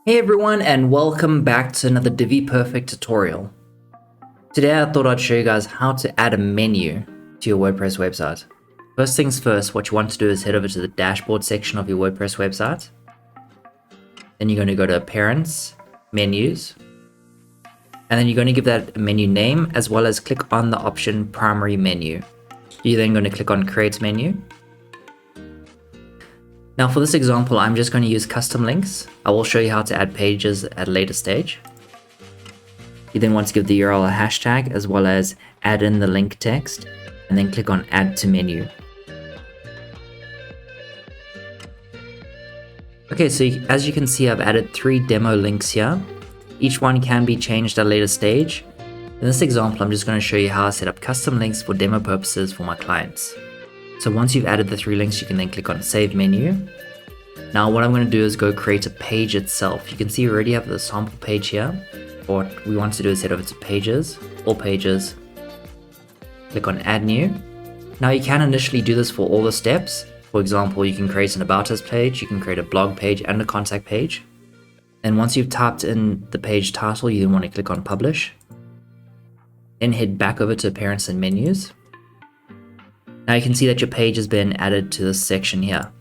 Hey everyone, and welcome back to another Divi Perfect tutorial. Today I thought I'd show you guys how to add a menu to your WordPress website. First things first, what you want to do is head over to the dashboard section of your WordPress website. Then you're going to go to Appearance, Menus, and then you're going to give that a menu name as well as click on the option Primary Menu. You're then going to click on Create Menu. Now for this example, I'm just going to use custom links. I will show you how to add pages at a later stage. You then want to give the URL a hashtag as well as add in the link text and then click on Add to Menu. Okay, so as you can see, I've added 3 demo links here. Each one can be changed at a later stage. In this example, I'm just going to show you how I set up custom links for demo purposes for my clients. So once you've added the 3 links, you can then click on Save Menu. Now what I'm going to do is go create a page itself. You can see we already have the sample page here. What we want to do is head over to Pages, All Pages, click on Add New. Now you can initially do this for all the steps. For example, you can create an About Us page, you can create a blog page and a contact page. And once you've typed in the page title, you then want to click on Publish. Then head back over to Appearance and Menus. Now you can see that your page has been added to this section here.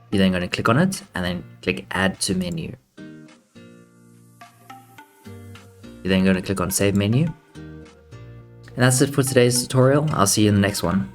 You're then going to click on it and then click Add to Menu. You're then going to click on Save Menu. And that's it for today's tutorial. I'll see you in the next one.